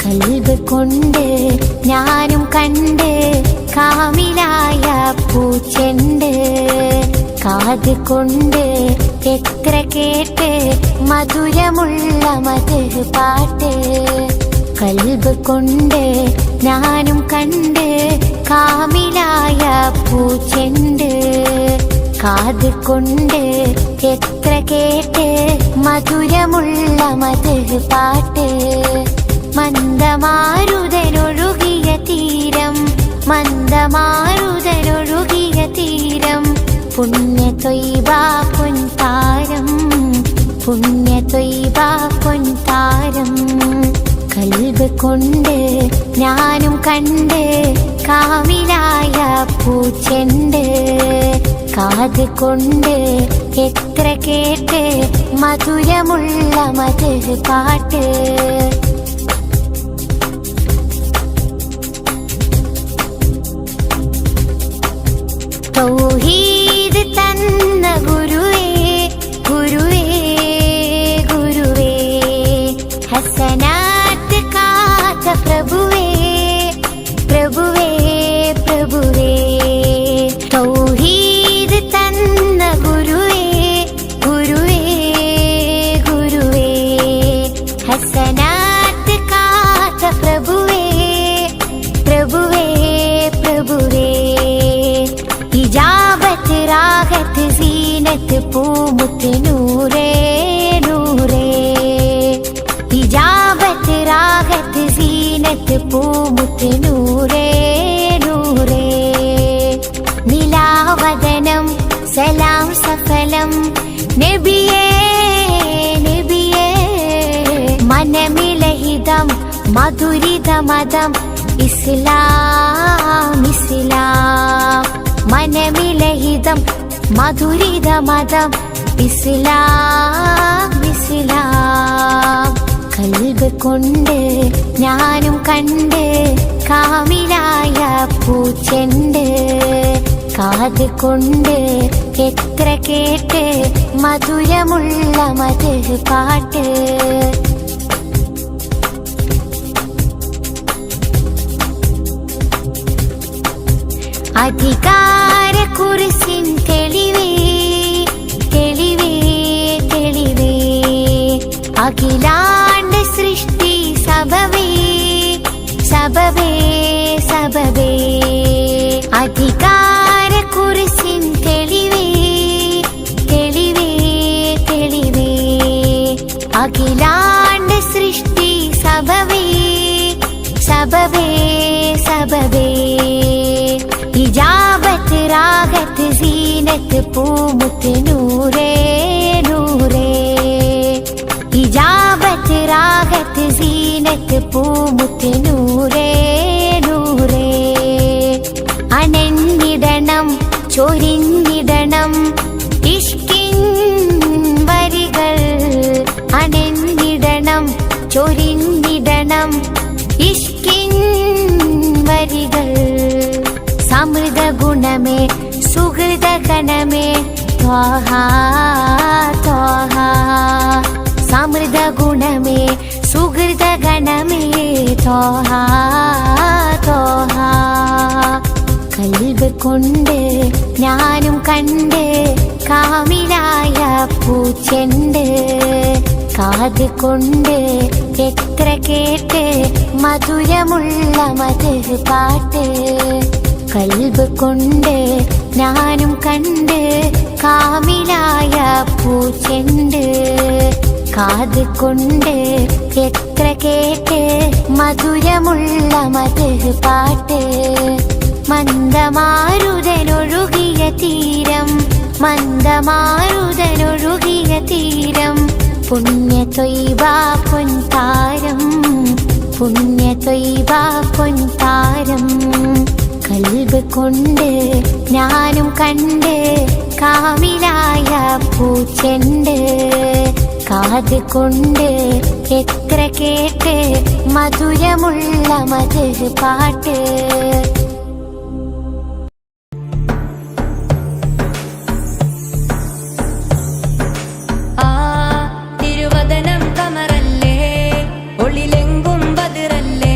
കൽബ് കൊണ്ട് ഞാനും കണ്ട് കാമിലായ പൂച്ചെണ്ട്. കാത് കൊണ്ട് എത്ര കേട്ട് മധുരമുള്ള മധു പാട്ട്. കൽബ് കൊണ്ട് ഞാനും കണ്ട് കാമിലായ പൂച്ചെണ്ട്. കാത് കൊണ്ട് എത്ര കേട്ട് മധുരമുള്ള മധു പാട്ട്. മന്ദമാരുതനൊഴുകിയ തീരം, മന്ദമാരുതനൊഴുകിയ തീരം. പുണ്യ ത്വയ്ബ പൊൻതാരം, പുണ്യ ത്വയ്ബ പൊൻതാരം. കൽബ് കൊണ്ട് ഞാനും കണ്ട് കാമിലായ പൂച്ചെണ്ട്. കാത് കൊണ്ട് എത്ര കേട്ട് മധുരമുള്ള മധു പാട്ട്. തൗഹീദ് തന്ന ഗുരുവേ, ഗുരുവേ, ഗുരുവേ. ഹസനാത്ത് കാത്ത പ്രഭുവേ, പ്രഭുവേ, പ്രഭുവേ. തൗഹീദ് തന്ന ഗുരുവേ, ഗുരുവേ, ഗുരുവേ. ഹസനാത്ത് കാത്ത പ്രഭുവേ, പ്രഭുവേ, പ്രഭുവേ. ഇജാബത്ത് റാഹത്ത് സീനത്ത് പൂമുത്ത് നൂറേ, നൂറേ. ഇജാബത്ത് റാഹത്ത് സീനത്ത് പൂമുത്ത് നൂറേ, നൂറേ. നിലാവദനം സലാം സഫലം നബിയേ, നബിയേ. മനമിലഹിതം മധുരിത മതം ഇസ്ലാം, ഇസ്ലാം. മനമിലഹിതം മധുരിത മതം ഇസ്ലാം, ഇസ്ലാം. കൽബ് കൊണ്ട് ഞാനും കണ്ട് കാമിലായ പൂച്ചെണ്ട്. കാത് കൊണ്ട് എത്ര കേട്ട് മധുരമുള്ള മധു പാട്ട്. അധികാര കുരിശിൻ തെളിവേ, തെളിവേ, തെളിവേ. അഖിലാണ്ട സൃഷ്ടി സബവേ, സബവേ, സബവേ. അധികാര കുരിശിൻ തെളിവേ, തെളിവേ, തെളിവേ. അഖിലാണ്ട സൃഷ്ടി സബവേ, സബവേ, സബവേ. ഇജാബത്ത് റാഹത്ത് സീനത്ത് പൂമുത്ത് നൂറേ, നൂറേ. ഇജാബത്ത് റാഹത്ത് സീനത്ത് പൂമുത്ത് നൂറേ, നൂറേ. അനഞ്ഞിടണം ചൊരിഞ്ഞിടണം ഇഷ്കിൻ വരികൾ. അനഞ്ഞിടണം ചൊരിഞ്ഞിടണം ഇഷ്കിൻ വരികൾ. സമൃദ്ധ ഗുണമേ സുഹൃത ഗണമേ ത്വാഹ, ത്വാഹ. സമൃദ്ധ ഗുണമേ സുഹൃത ഗണമേ ത്വാഹ, ത്വാഹ. കൽബ് കൊണ്ട് ഞാനും കണ്ട് കാമിലായ പൂച്ചെണ്ട്. കാത് കൊണ്ട് എത്ര കേട്ട് മധുരമുള്ള മധു പാട്ട്. കൽബ് കൊണ്ട് ഞാനും കണ്ട് കാമിലായ പൂച്ചെണ്ട്. കാത് കൊണ്ട് എത്ര കേട്ട് മധുരമുള്ള മധു പാട്ട്. മന്ദമാരുതനൊഴുകിയ തീരം, മന്ദമാരുതനൊഴുകിയ തീരം. പുണ്യ ത്വയ്ബ പൊൻതാരം, പുണ്യ ത്വയ്ബ പൊൻതാരം. കൽബ് കൊണ്ട് ഞാനും കണ്ട് കാമിലായ പൂച്ചെണ്ട്. കാത് കൊണ്ട് എത്ര കേട്ട് മധുരമുള്ള മധു പാട്ട്. തിരുവദനം കമറല്ലേ, ഒളിലെങ്കും ബദറല്ലേ.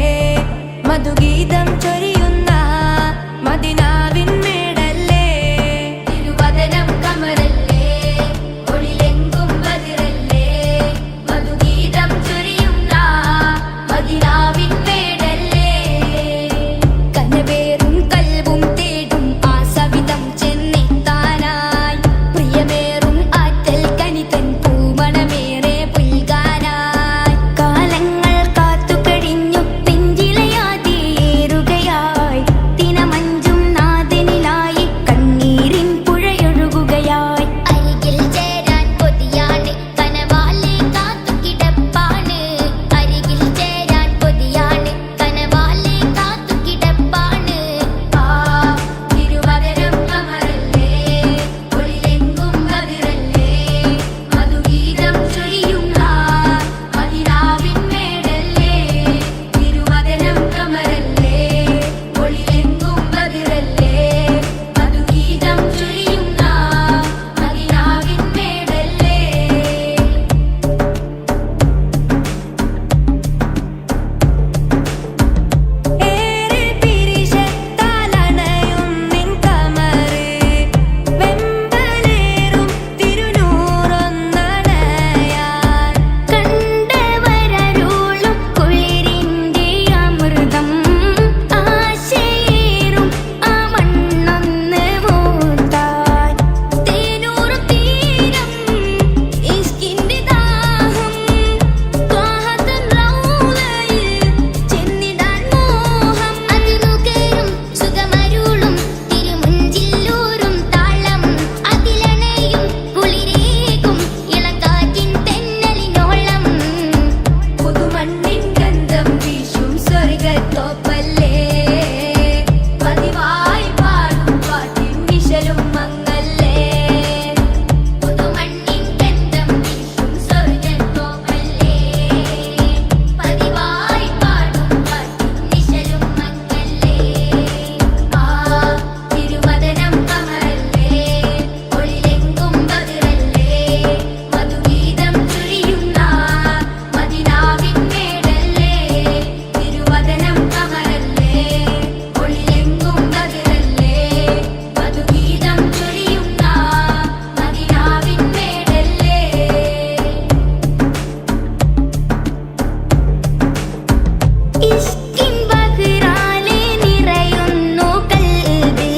ഇഷ്കിൻ ബഹ്റാലെ നിറയുന്നു കൽബിൽ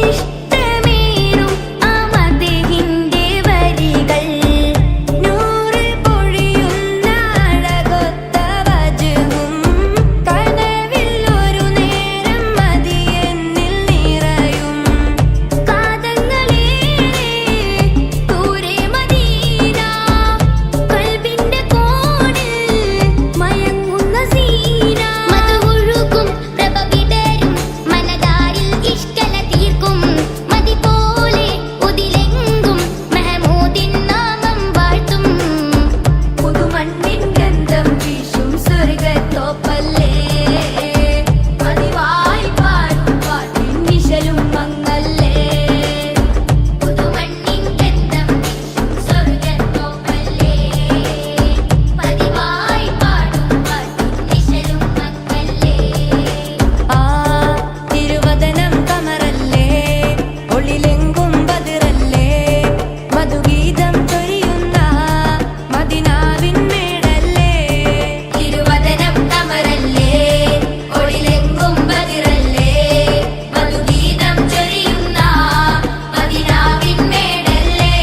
ഇഷ്ടമേറും ആ മദ്ഹിന്റെ വരികൾ നൂറ് പൊഴിയുന്ന അഴകൊത്ത വജ്ഹും കനവിൽ ഒരു നേരം മദിയെന്നിൽ നിറയും കാതങ്ങളേറെ ദൂരെ മദീന കൽബിന്റെ കോണിൽ മയങ്ങുന്ന സീന മധുഒഴുകും പ്രഭ വിടരും മനതാരിൽ ഇഷ്കല തീർക്കും മതി പോലെ ഉതിലെങ്കും മെഹമൂദിൻ നാമം വാഴ്ത്തും പുതുമണ്ണിൻ ഗന്ധം വീശും സ്വർഗത്തോപ്പല്ലേ പതിവായി പാടും പാട്ടിൻ നിശലും മങ്ങല്ലേ പുതുമണ്ണിൻ ഗന്ധം വീശും സ്വർഗത്തോപ്പല്ലേ പതിവായി പാടും പാട്ടിൻ നിശലും മങ്ങല്ലേ ആ തിരുവദനം കമറല്ലേ ഒളിലെങ്കും ബദറല്ലേ മധുഗീതം ചൊരിയുന്ന മദിനാവിൻ മേടല്ലേ തിരുവദനം കമറല്ലേ ഒളിലെങ്കും ബദറല്ലേ മധുഗീതം ചൊരിയുന്ന മദിനാവിൻ മേടല്ലേ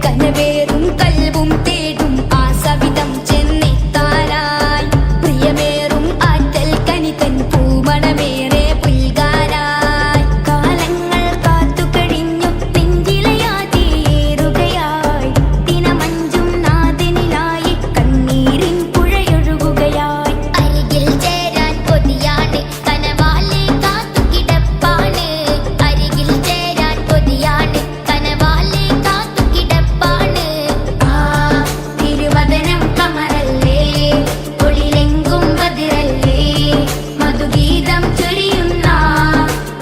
കനവേറും കൽബും തേടും ആ സവിധം ചെന്നെത്താനായി പ്രിയമേറും ആറ്റൽ കനിതൻ പൂമണമേറെ പുൽകാനായി കാലങ്ങൾ കാത്തു കഴിഞ്ഞു നെഞ്ചിലയാതേറുകയായി ദിനമഞ്ചും നാഥനിലായി കണ്ണീരിൻ പുഴയൊഴുകുകയായി അരികിൽ ചേരാൻ കൊതിയാണ് കനവാലെ കാത്തു കിടപ്പാണ് അരികിൽ ചേരാൻ കൊതിയാണ് കനവാലെ കാത്തു കിടപ്പാണ് ആ തിരുവദനം കമറല്ലേ ഒളിലെങ്കും ബദറല്ലേ മധുഗീതം ചൊരിയുന്ന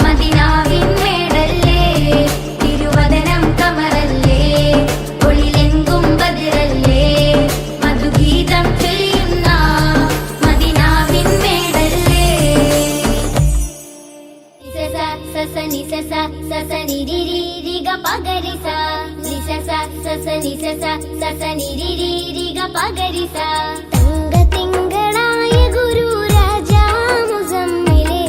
മദിനാവിൻ മേടല്ലേ തിരുവദനം കമറല്ലേ ഒളിലെങ്കും ബദറല്ലേ മധുഗീതം ചൊരിയുന്ന മദിനാവിൻ മേടല്ലേ സസനി രിരിരിഗ പഗരിസ നിസസ സസനി സസനി രിരിരിഗ പഗരിസ തങ്കതിങ്കളായ ഗുരു രാജാ മുസമ്മിലെ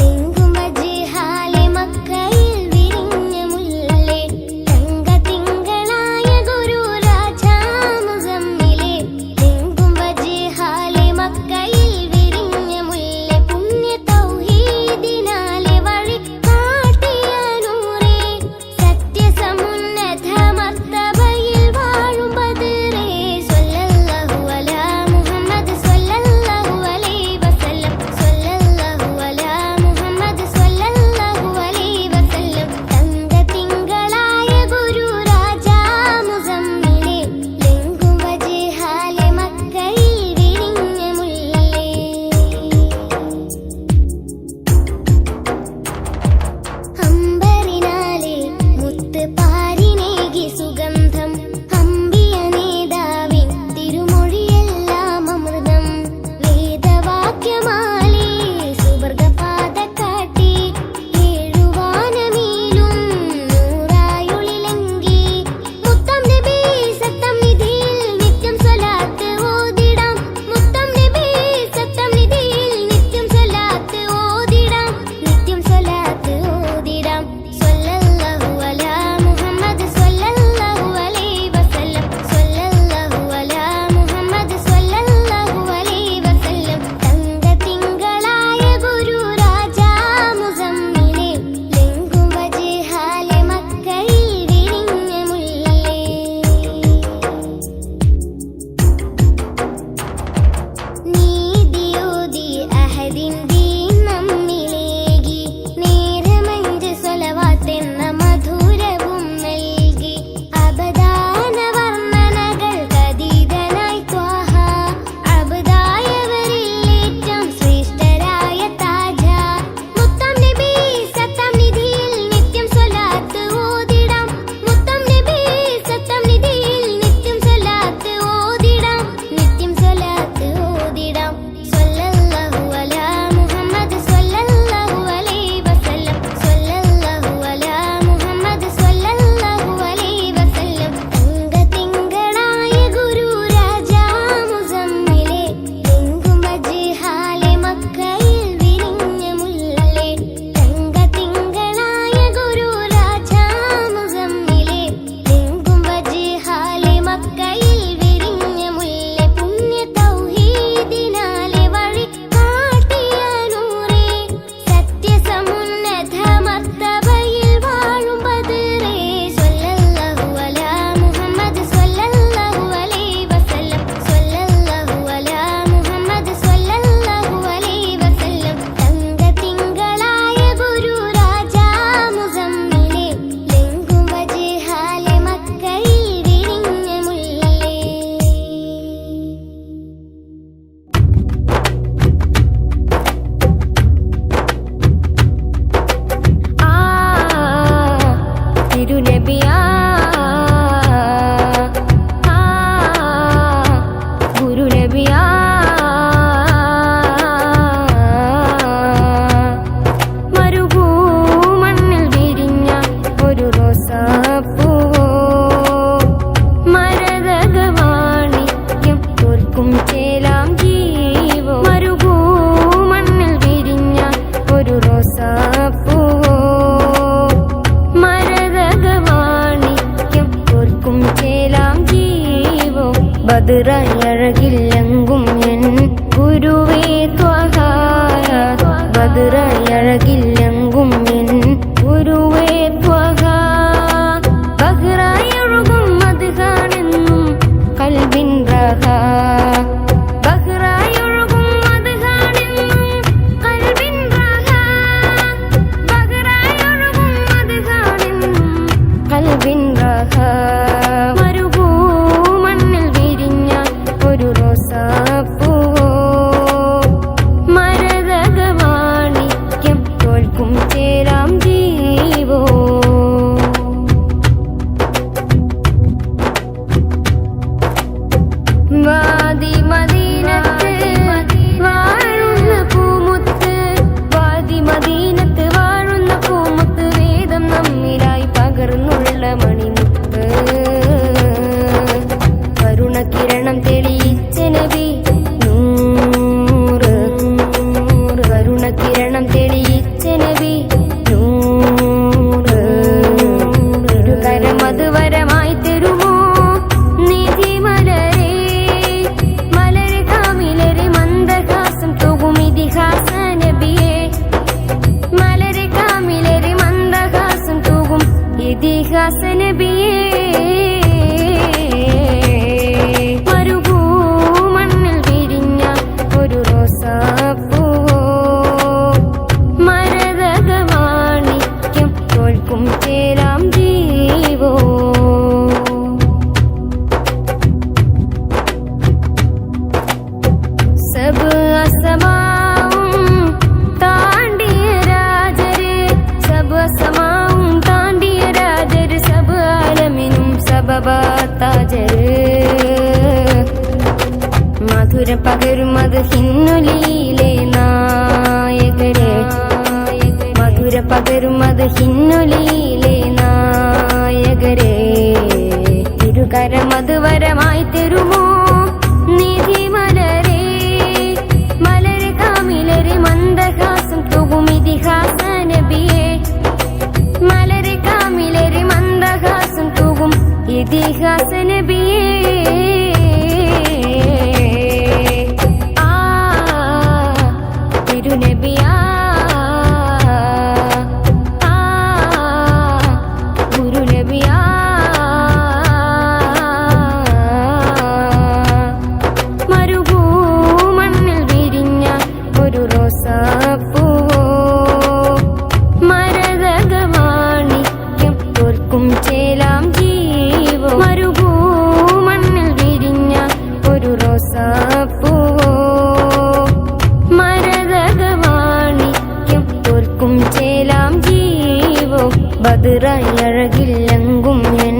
എങ്കും വജ്ഹാലെ മക്കയിൽ വിരിഞ്ഞ മുല്ലേ തങ്കതിങ്കളായ ഗുരു രാജാ മുസമ്മിലെ എങ്കും വജ്ഹാലെ മക്കയിൽ വിരിഞ്ഞ മുല്ലേ പുണ്യ തൗഹീദിനാലെ വഴി കാട്ടിയ നൂറേ സത്യസമുന്നത മർത്തബയിൽ വാഴും ബദറേ സ്വല്ലല്ലാഹു അലാ ചേലാം ജീവോ മരുഭൂ മണ്ണിൽ വിരിഞ്ഞ ഒരു റോസാപ്പൂവോ മരതകവാണിക്യം തോൽക്കും ചേലാം ജീവോ ബദറായി അഴകില്ലെങ്കും എൻ ഗുരുവേ ത്വഹ ബദറായി അഴകില്ലെങ്കും എൻ ഗുരുവേ ത്വഹ ബഹ്റായി ഒഴുകും അത് കാണുന്നു കൽബിൻ റഹ ബഹ്റായി ഒഴുകും അത് കാണുന്നു കൽബിൻ റഹ ബഹ്റായി ഒഴുകും അത് കാണുന്നു കൽബിൻ റഹ മരുഭൂ മണ്ണിൽ വിരിഞ്ഞ ഒരു റോസാപ്പൂവോ മരതകവാണിക്യം തോൽക്കും ചേരാം ജീവോ വാദി മദീനത്ത് വാഴുന്ന പൂമുത്ത് വാദി മദീനത്ത് വാഴുന്ന പൂമുത്ത് വേദം നമ്മിലായി പകർന്നുള്ള മണിമുത്ത് കരുണകിരണം തെളിയിച്ച നബി നൂറ് കരുണകിരണം തെളിയിച്ച നബി നൂറ് ഇരുകരം അത് വരമായി തരുമോ നിധി മലരേ മലര് കാമിലര് മന്ദഹാസം തൂകും ഇതിഹാസ നബിയേ മലര് കാമിലര് മന്ദഹാസം തൂകും ഇതിഹാസ നബിയേ മരുഭൂ മണ്ണിൽ വിരിഞ്ഞ ഒരു റോസാപ്പൂവോ മരതകവാണിക്യം തോൽക്കും ചേരാം ജീവോ സബ് അസമാവും താണ്ടിയ രാജര് സബ് അസമാവും താണ്ടിയ രാജര് സബ് ആലമിനും സബബാത്താജര് മധുരം പകരും അത് ഹിന്നുലിയിലെ നായകരെ മധുരം പകരും അത് ഹിന്നുലിയിലെ നായകരെ തിരുകരം അത് വരമായി തരുമോ നിധി മലരേ മലര് കാമിലര് മന്ദഹാസം തൂകും ഇതിഹാസ നബിയേ മലര് കാമിലര് മന്ദഹാസം തൂകും ഇതിഹാസ നബിയേ ആ തിരുനബിയാ ആ ഗുരുനബിയാ മരുഭൂ മണ്ണിൽ വിരിഞ്ഞ ഒരു റോസാപ്പൂവോ മരതകവാണിക്യം തോൽക്കും ചേലാം ജീവോ മരുഭൂ മണ്ണിൽ വിരിഞ്ഞ ഒരു റോസാപ്പൂവോ മരതകവാണിക്യം തോൽക്കും ചേലാം ജീവോ ബദറായി അഴകില്ലെങ്കും എൻ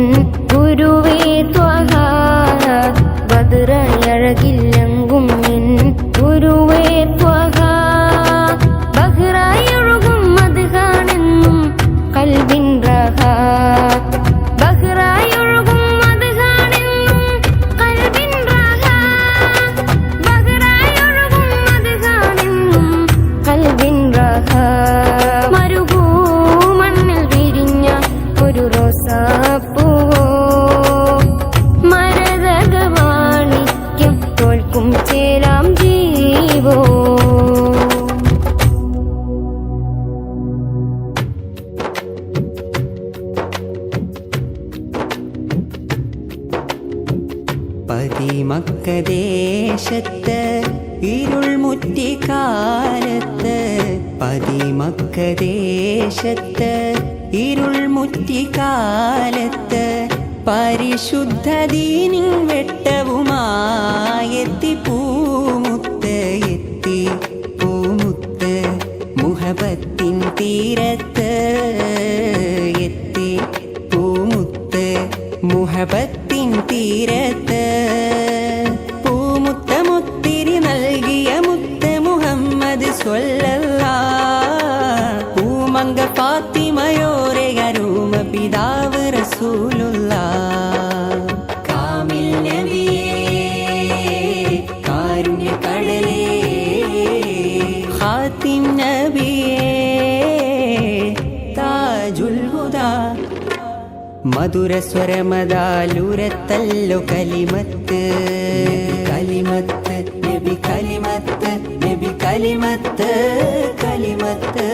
ഗുരുവേ ത്വഹ ബദറായി അഴകില്ലെങ്കും എൻ ഗുരുവേ ത്വഹ ബഹ്റായി ഒഴുകും അത് കാണുന്നു കൽബിൻ റഹ ബഹ്റായി ഒഴുകും അത് കാണുന്നു കൽബിൻ റഹ ബഹ്റായി ഒഴുകും അത് കാണുന്നു കൽബിൻ റഹ മരുഭൂ മണ്ണിൽ വിരിഞ്ഞ ഒരു റോസാപ്പൂവോ മരതകവാണിക്യം തോൽക്കും ചേലാം ജീവോ പതിമക്കദേശത്ത് ഇരുൾ മുറ്റിക്കാലത്ത് പതിമക്കദേശത്ത് ഇരുൾ മുറ്റിക്കാലത്ത് പരിശുദ്ധ ദീനിൻ വെട്ടവുമായെത്തി പൂമുത്ത് എത്തി പൂമുത്ത് മുഹബത്തിൻ തീരത്ത് എത്തി പൂമുത്ത് മുഹബത്തിൻ തീരത്ത് പൂമുത്തമുത്തിരി നൽകിയ മുത്ത് മുഹമ്മദ് സ്വല്ലല്ലാഹ് പൂമങ്ക ഫാത്തിമയോരെ അരുമ പിതാവ് റസൂലുള്ളാഹ് കാമിൽ നബിയേ മധുരസ്വരമതാലുരത്തല്ലോ കലിമത്ത് കലിമത്ത് നബി കലിമത്ത് നബി കലിമത്ത് കലിമത്ത്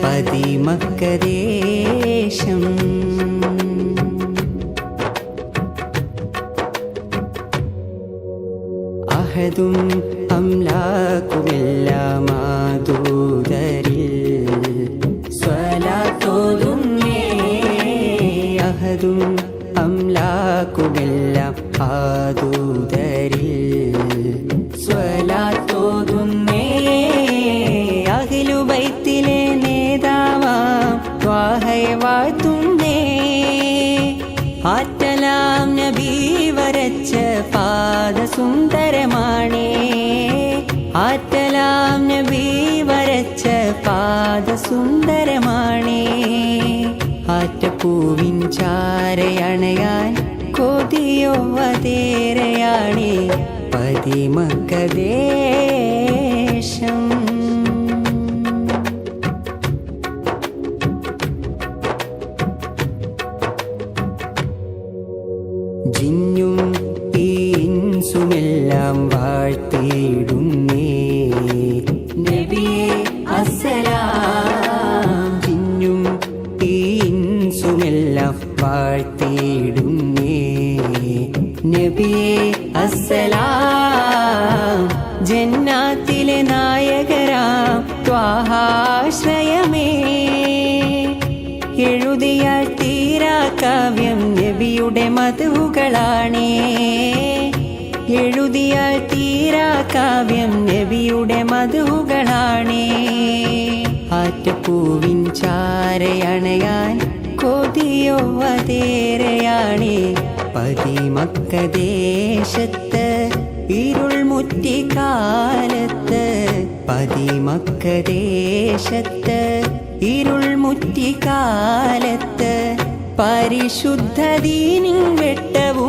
പതിമക്കദേശം അഹദും അംലാക്കുമെല്ലാം ആദൂതരിൽ സ്വലാത്തോതുന്നേ അഹദും അംലാക്കുമെല്ലാം ആദൂതരിൽ സ്വലാത്തോതുന്നേ അഹ്ലുബൈത്തിലെ നേതാവാം ത്വാഹയെ വാഴ്ത്തുന്നേ ആറ്റലാം നബി വരച്ച പാദസുന്ദരമാണേ ആറ്റലാം നബി വരച്ച പാദസുന്ദരമാണേ ആറ്റപ്പൂവിൻ ചാരയണയാൻ കൊതിയോ അതേറെയാണേ പതിമക്കദേശം ജിന്നും ഇൻസുമെല്ലാം വാഴ്ത്തിയിടുന്നേ നബിയേ അസ്സലാം ജിന്നും ഇൻസുമെല്ലാം വാഴ്ത്തിയിടുന്നേ നബിയേ അസ്സലാം ജന്നാത്തിലെ നായകരാം ത്വാഹാശ്രയമേ എഴുതിയാൽ തീരാ കാവ്യം നബിയുടെ മധുകളാണേ എഴുതിയാൽ തീരാ കാവ്യം നബിയുടെ മധുകളാണേ ആറ്റപ്പൂവിൻ ചാരയണയാൻ കൊതിയോ അതേറെയാണേ പതിമക്കദേശത്ത് ഇരുൾ മുറ്റിക്കാലത്ത് പതിമക്കദേശത്ത് ഇരുൾ മുറ്റിക്കാലത്ത് പരിശുദ്ധ ദീനിൻ വെട്ടവുമായെത്തി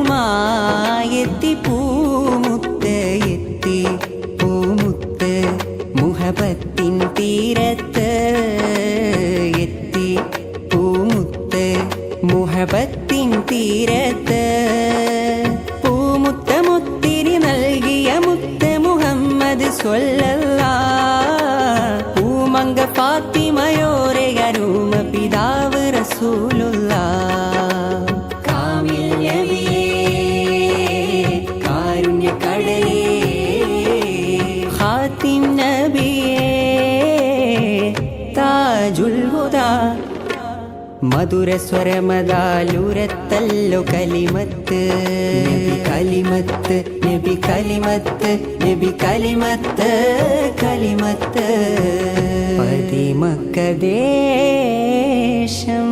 പൂമുത്ത് എത്തി പൂമുത്ത് മുഹബത്തിൻ തീരത്ത് എത്തി പൂമുത്ത് മുഹബത്തിൻ തീരത്ത് പൂമുത്ത മുത്തിരി നൽകിയ മുത്ത് മുഹമ്മദ് സ്വല്ലല്ലാഹ് പൂമങ്ക ഫാത്തിമയോരെ അരുമ പിതാവ് റസൂലുള്ളാഹ് കാമിൽ നബിയേ കാരുണ്യക്കടലേ ഖാതിം നബിയേ താജുൽ ഹുദാ മധുരസ്വരമതാലുരത്തല്ലോ കലിമത്ത് നബി കലിമത്ത് നബി കലിമത്ത് നബി കലിമത്ത് കലിമത്ത് പതിമക്കദേശം